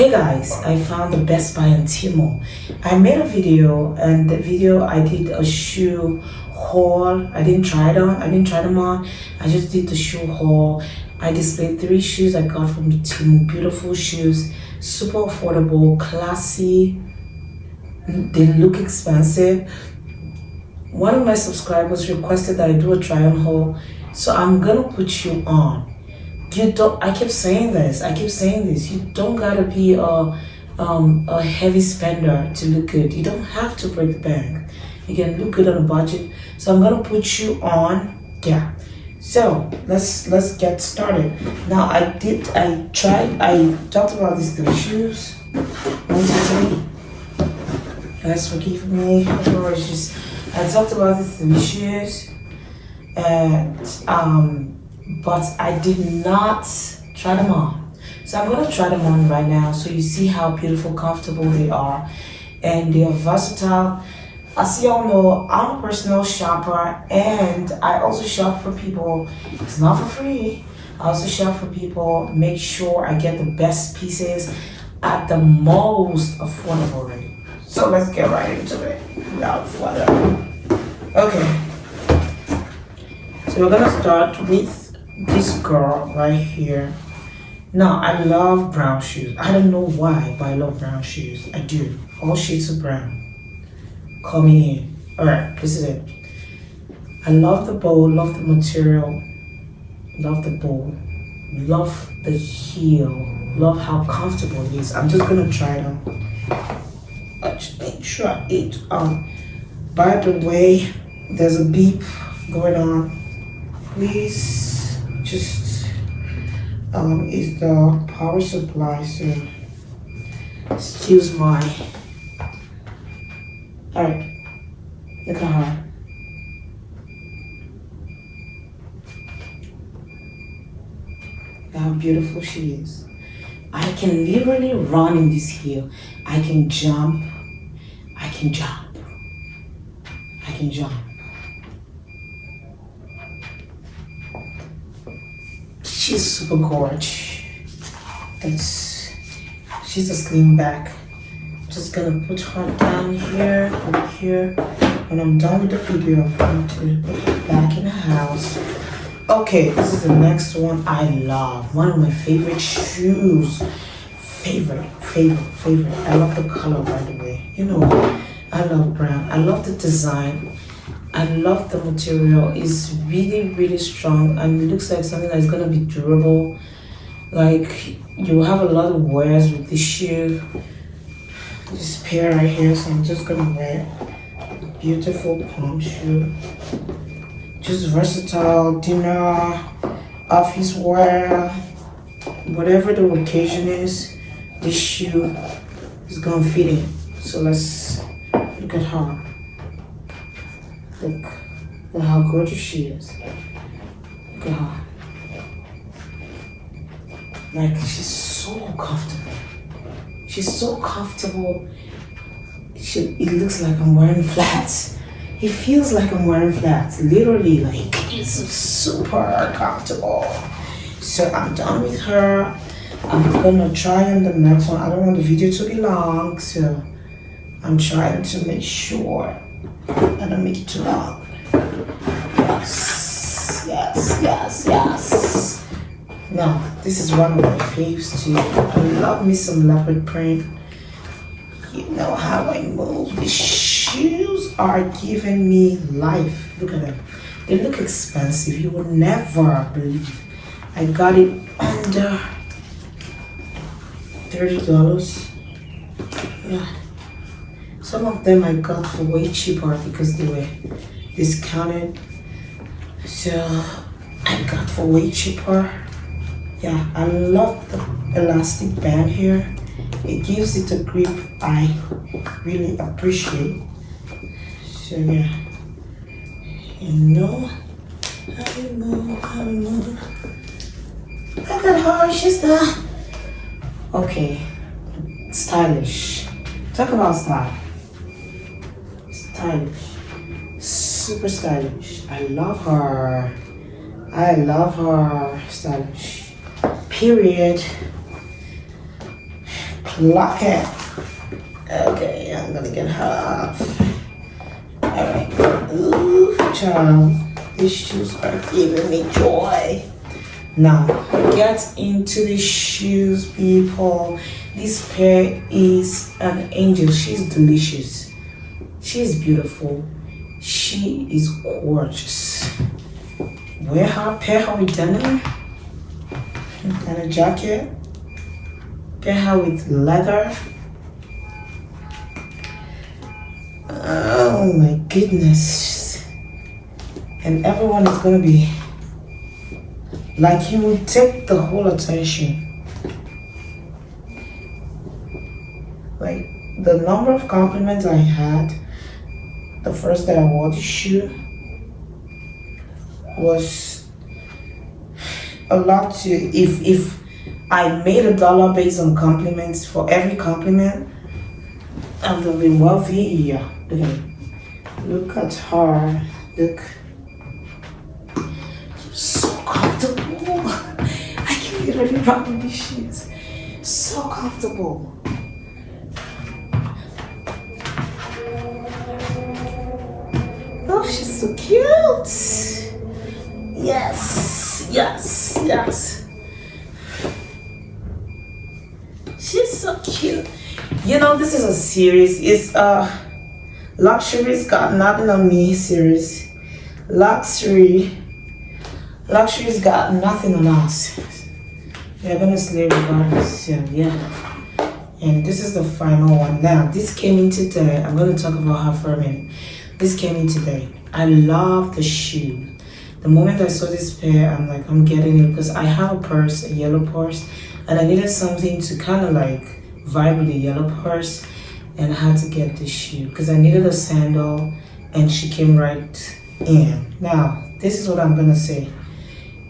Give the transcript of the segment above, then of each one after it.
Hey guys, I found the best buy on Temu. I made a video, and the video I did a shoe haul. I didn't try them on. I just did the shoe haul. I displayed 3 shoes I got from Temu. Beautiful shoes, super affordable, classy. They look expensive. One of my subscribers requested that I do a try on haul, so I'm gonna put you on. You don't. I keep saying this. You don't gotta be a heavy spender to look good. You don't have to break the bank. You can look good on a budget. So I'm gonna put you on. Yeah. So let's get started. Now I talked about these 3 shoes. 1, 2, 3. Guys, forgive me. I talked about these 3 shoes, and but I did not try them on. So I'm gonna try them on right now so you see how beautiful, comfortable they are, and they are versatile. As y'all know, I'm a personal shopper, and I also shop for people. It's not for free. I also shop for people, make sure I get the best pieces at the most affordable rate. So let's get right into it without further ado. Okay, so we're gonna start with this girl right here. Now, I love brown shoes. I don't know why, but I love brown shoes. I do. All shades of brown. Call me in. Alright, this is it. I love the bow, love the material, love the bow, love the heel, love how comfortable it is. I'm just gonna try them. Let's make sure it by the way, there's a beep going on. Please just is the power supply, so excuse my. All right, look at her. Look how beautiful she is. I can literally run in this heel. I can jump. I can jump. I can jump. She's super gorgeous. She's a slim back. Just gonna put her down here, over here. When I'm done with the video, I'm going to put her back in the house. Okay, this is the next one I love. One of my favorite shoes. Favorite. I love the color, by the way. You know, I love brown. I love the design. I love the material. It's really strong, and it looks like something that's gonna be durable. Like, you have a lot of wears with this shoe. This pair right here, so I'm just gonna wear it. Beautiful palm shoe. Just versatile, dinner, office wear, whatever the occasion is, this shoe is gonna fit in. So let's look at her. Look at how gorgeous she is. Look at her. Like, she's so comfortable. She's so comfortable. It looks like I'm wearing flats. It feels like I'm wearing flats. Literally, like, it's super comfortable. So I'm done with her. I'm gonna try on the next one. I don't want the video to be long, so I'm trying to make sure I don't make it too long. Yes. Now, this is one of my faves too. I love me some leopard print. You know how I move. These shoes are giving me life. Look at them. They look expensive. You would never believe. I got it under $30. Yeah. Some of them I got for way cheaper because they were discounted. So I got for way cheaper. Yeah, I love the elastic band here. It gives it a grip I really appreciate. So yeah, you know how we move. Look at her, she's the okay. Stylish. Talk about style. Stylish. Super stylish. I love her. Stylish. Period. lock it. Okay, I'm gonna get her off. Alright. Ooh, child. These shoes are giving me joy. Now, get into the shoes, people. This pair is an angel. She's delicious. She's beautiful. She is gorgeous. Wear her, pair her with denim and a jacket. Pair her with leather. Oh my goodness. And everyone is gonna be like, you will take the whole attention. Like, the number of compliments I had the first day I wore the shoe was a lot. To if I made $1 based on compliments, for every compliment I would have been wealthy. Yeah, look at her. Look, so comfortable. I can literally run with these shoes. So comfortable. Oh, she's so cute. Yes, yes, yes. She's so cute. You know, this is a series. It's Luxury's Got Nothing on Me series. Luxury's got nothing on us. They're gonna slay regardless. So yeah. And this is the final one. Now, this came in today. I'm gonna talk about her for a minute. This came in today. I love the shoe. The moment I saw this pair, I'm like, I'm getting it, because I have a purse, a yellow purse, and I needed something to kind of like vibe with the yellow purse, and I had to get this shoe because I needed a sandal, and she came right in. Now, this is what I'm gonna say.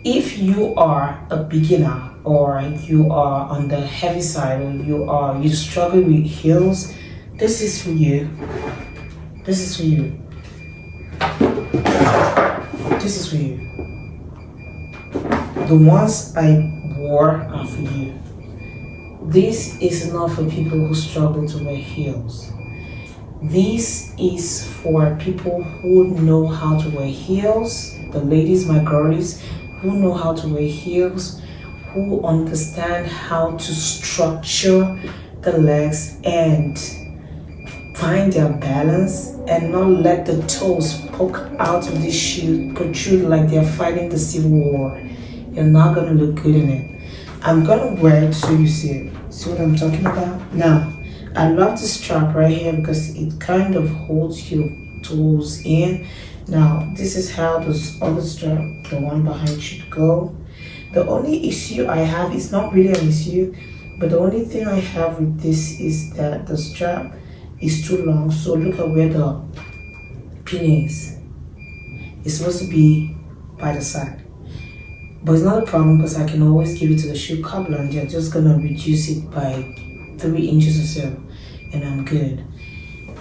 If you are a beginner, or you are on the heavy side, or you struggle with heels, this is for you. This is for you. This is for you. The ones I wore are for you. This is not for people who struggle to wear heels. This is for people who know how to wear heels, the ladies, my girlies, who know how to wear heels, who understand how to structure the legs and find their balance and not let the toes poke out of this shoe, protrude like they're fighting the civil war. You're not gonna look good in it. I'm gonna wear it so you see it. See what I'm talking about? Now, I love the strap right here because it kind of holds your toes in. Now, this is how this other strap, the one behind, should go. The only issue I have is not really an issue, but the only thing I have with this is that the strap is too long. So look at where the pin is. It's supposed to be by the side. But it's not a problem because I can always give it to the shoe cobbler and they're just gonna reduce it by 3 inches or so, and I'm good.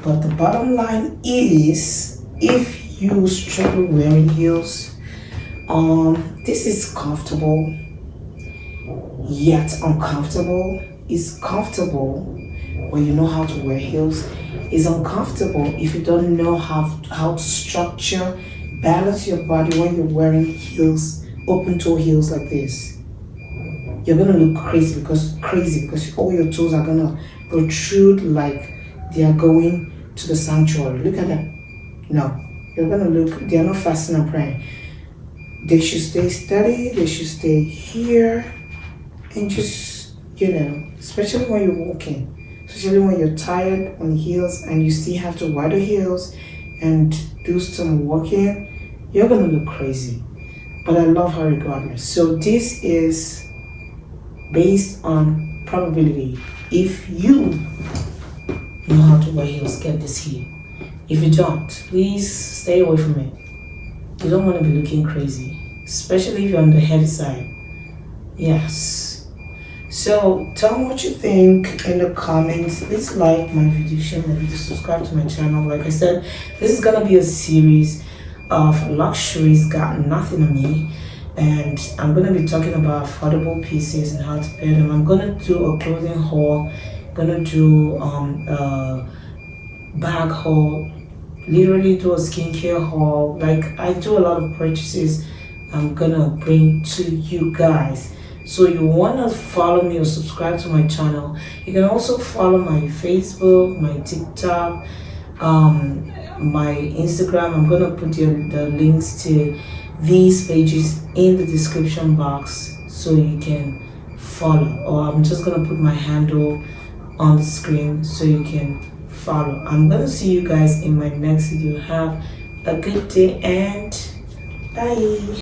But the bottom line is, if you struggle wearing heels, this is comfortable yet uncomfortable. It's comfortable when you know how to wear heels. It's uncomfortable if you don't know how to structure, balance your body when you're wearing heels, open toe heels like this. You're gonna look crazy because all your toes are gonna protrude like they are going to the sanctuary. Look at that. No, you're gonna look, they're not fasting and praying. They should stay steady, they should stay here, and just, you know, especially when you're walking, especially when you're tired on heels and you still have to wear the heels and do some walking, you're gonna look crazy. But I love her regardless. So this is based on probability. If you know how to wear heels, get this heel. If you don't, please stay away from it. You don't want to be looking crazy, especially if you're on the heavy side. Yes. So tell me what you think in the comments. Please like my video, share my video, subscribe to my channel. Like I said, this is gonna be a series of Luxury's Got Nothing on Me, and I'm gonna be talking about affordable pieces and how to pair them. I'm gonna do a clothing haul, gonna do bag haul, literally do a skincare haul. Like, I do a lot of purchases I'm gonna bring to you guys. So you wanna follow me or subscribe to my channel. You can also follow my Facebook, my TikTok, my Instagram. I'm gonna put the links to these pages in the description box so you can follow, or I'm just gonna put my handle on the screen so you can follow. I'm gonna see you guys in my next video. Have a good day and bye.